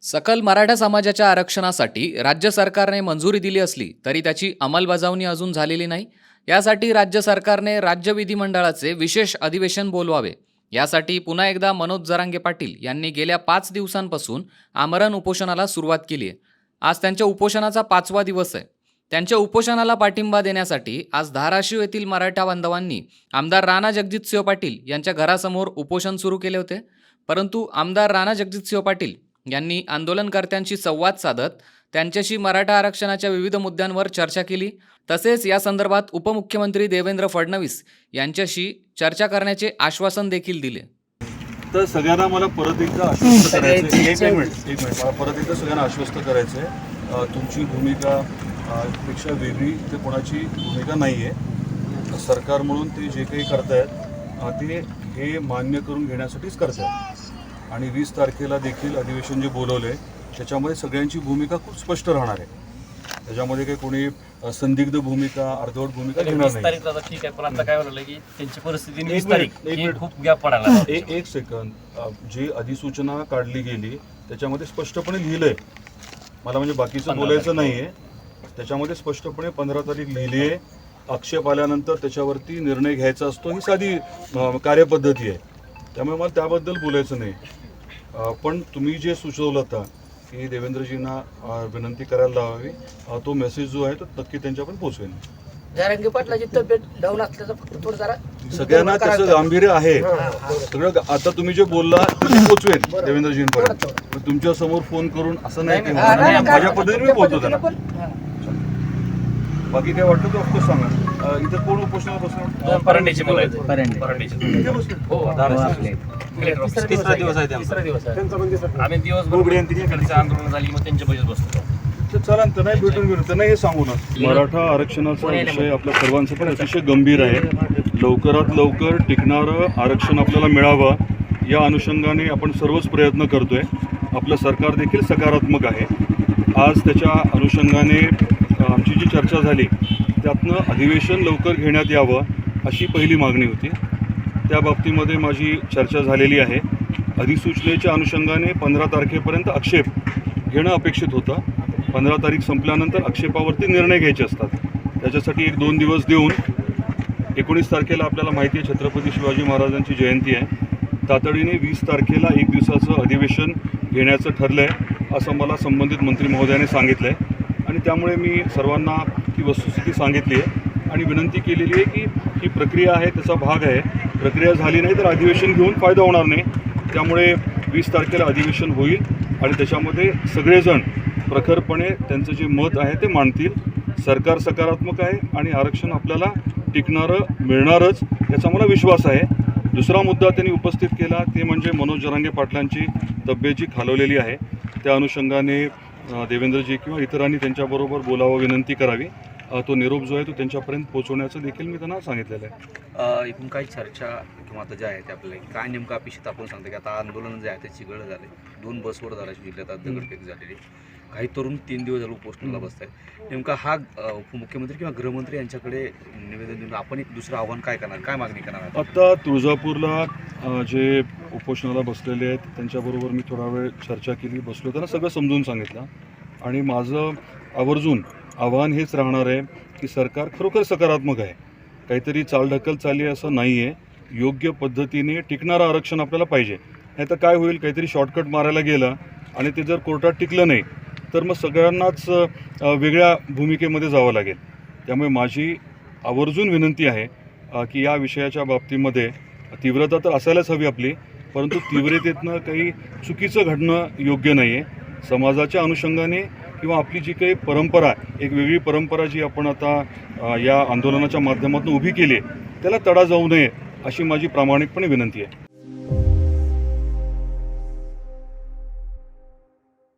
सकल मराठा समाजाच्या आरक्षणासाठी राज्य सरकारने मंजुरी दिली असली तरी त्याची अंमलबजावणी अजून झालेली नाही. यासाठी राज्य सरकारने राज्य विधिमंडळाचे विशेष अधिवेशन बोलवावे. यासाठी पुन्हा एकदा मनोज जरांगे पाटील यांनी गेल्या 5 दिवसांपासून आमरण उपोषणाला सुरुवात केली आहे. आज त्यांच्या उपोषणाचा 5वा दिवस आहे. त्यांच्या उपोषणाला पाठिंबा देण्यासाठी आज धाराशिव येथील मराठा बांधवांनी आमदार राणा जगजितसिंह पाटील यांच्या घरासमोर उपोषण सुरू केले होते. परंतु आमदार राणा जगजितसिंह पाटील यांनी आंदोलनकर्त्यांशी संवाद साधत त्यांच्याशी मराठा आरक्षणाच्या विविध मुद्द्यांवर चर्चा केली. तसेच या संदर्भात उपमुख्यमंत्री देवेंद्र फडणवीस यांच्याशी चर्चा करण्याचे आश्वासन देखील दिले. तर सगळ्यांना मला परत एकदा आश्वस्त करायचं एक मिनिट मला परत एकदा सगळ्यांना आश्वस्त करायचं आहे, तुमची भूमिका पेक्षा वेगळी ते कोणाची भूमिका नाही आहे. सरकार म्हणून ते जे काही करतायत ते हे मान्य करून घेण्यासाठीच करतायत आणि 20 तारखेला देखील अधिवेशन जे बोलवलं आहे त्याच्यामध्ये सगळ्यांची भूमिका खूप स्पष्ट राहणार आहे. त्याच्यामध्ये काही कोणी संदिग्ध भूमिका अर्धवट भूमिका घेणार नाही. ठीक आहे, पण आता काय झालं की त्यांची परिस्थिती 20 तारीख खूप गॅप पडायला. एक सेकंद, जी अधिसूचना काढली गेली त्याच्यामध्ये स्पष्टपणे लिहिलंय, मला म्हणजे बाकीचं बोलायचं नाहीये, त्याच्यामध्ये स्पष्टपणे 15 तारीख लिहिली आहे. आक्षेप आल्यानंतर त्याच्यावरती निर्णय घ्यायचा असतो, ही साधी कार्यपद्धती आहे. त्यामुळे मला त्याबद्दल बोलायचं नाही. पण तुम्ही जे सुचवलं होतं की देवेंद्रजींना विनंती करायला लावावी, तो मेसेज जो आहे तो नक्की त्यांच्यापर्यंत पोहोचवेन. जरांगे पाटलाची तब्येत डाऊन असल्याचं फक्त थोडं जरा सगळ्यांना त्याचं गांभीर्य आहे. सगळं आता तुम्ही जे बोलला ते पोहोचवेन देवेंद्रजींपर्यंत. तुमच्या समोर फोन करून असं नाही की माझ्या पद्धतीने मी बोलतो त्यांना. बाकी काय वाटतं तर ऑफकोर्स सांगा. इथं कोण उपोषणाला बसणार? परांडेची इथे बसले. तिसरा दिवस आहे आम्ही दिवसभर आंदोलन झाली मग त्यांच्या बजेट बसतो. तर चला त्यांनाही भेटून घेऊन त्यांना हे सांगू ना. मराठा आरक्षणाचा विषय आपल्या सर्वांचा पण अतिशय गंभीर आहे. लवकरात लवकर टिकणारं आरक्षण आपल्याला मिळावं या अनुषंगाने आपण सर्वच प्रयत्न करतोय. आपलं सरकार देखील सकारात्मक आहे. आज त्याच्या अनुषंगाने आमची जी चर्चा झाली त्यातनं अधिवेशन लवकर घेण्यात यावं अशी पहिली मागणी होती. त्या बाबतीमध्ये माझी चर्चा झालेली आहे. अधिसूचनेच्या अनुषंगाने 15 तारखेपर्यंत आक्षेप घेणं अपेक्षित होतं. 15 तारीख संपल्यानंतर आक्षेपावरती निर्णय घ्यायचे असतात. त्याच्यासाठी 1-2 दिवस देऊन 19 तारखेला आपल्याला माहिती आहे छत्रपती शिवाजी महाराजांची जयंती आहे. तातडीने 20 तारखेला 1 दिवसाचं अधिवेशन घेण्याचं ठरलं आहे असं मला संबंधित मंत्री महोदयाने सांगितलं आहे. आणि त्यामुळे मी सर्वांना ही वस्तुस्थिती सांगितली आहे आणि विनंती केलेली आहे की ही प्रक्रिया आहे, त्याचा भाग आहे. प्रक्रिया झाली नाही तर अधिवेशन घेऊन फायदा होणार नाही. त्यामुळे 20 तारखेला अधिवेशन होईल आणि त्याच्यामध्ये सगळेजण प्रखरपणे त्यांचं जे मत आहे ते मांडतील. सरकार सकारात्मक आहे आणि आरक्षण आपल्याला टिकणारं मिळणारच याचा मला विश्वास आहे. दुसरा मुद्दा त्यांनी उपस्थित केला ते म्हणजे मनोज जरांगे पाटलांची तब्येत जी खालवलेली आहे त्या अनुषंगाने देवेंद्रजी किंवा इतरांनी त्यांच्याबरोबर बोलावं, विनंती करावी. तो निरोप जो आहे तो त्यांच्यापर्यंत पोहोचवण्याचं देखील मी त्यांना सांगितलेलं आहे. एकूण काही चर्चा किंवा आता जे आहे ते आपल्याला काय नेमकं अपेक्षित आपण सांगतो की आता आंदोलन जे आहे ते चिघळ झाले. 2 बसवर धाराशिव जिल्ह्यात आज दगडफेक झालेली. काही तरुण 3 दिवस झालं उपोषणाला बसत आहेत. नेमका हा उपमुख्यमंत्री किंवा गृहमंत्री यांच्याकडे निवेदन देऊन आपण एक दुसरं आव्हान काय करणार, काय मागणी करणार? आत्ता तुळजापूरला जे उपोषणाला बसलेले आहेत त्यांच्याबरोबर मी थोडा वेळ चर्चा केली, बसलो, त्यांना सगळं समजून सांगितलं. आणि माझं आवर्जून आव्हान हेच राहणार आहे की सरकार खरोखर सकारात्मक आहे. काहीतरी चालढकल चालली असं नाही आहे. योग्य पद्धतीने टिकणारं आरक्षण आपल्याला पाहिजे. नाही तर काय होईल, काहीतरी शॉर्टकट मारायला गेलं आणि ते जर कोर्टात टिकलं नाही तर मग सगळ्यांनाच वेगळ्या भूमिकेमध्ये जावं लागेल. त्यामुळे माझी आवर्जून विनंती आहे की या विषयाच्या बाबतीमध्ये तीव्रता तर असायलाच हवी आपली, परंतु तीव्रतेतनं काही चुकीचं घडणं योग्य नाही आहे. समाजाच्या अनुषंगाने किंवा आपली जी काही परंपरा, एक वेगळी परंपरा जी आपण आता या आंदोलनाच्या माध्यमातून उभी केली आहे त्याला तडा जाऊ नये अशी माझी प्रामाणिकपणे विनंती आहे.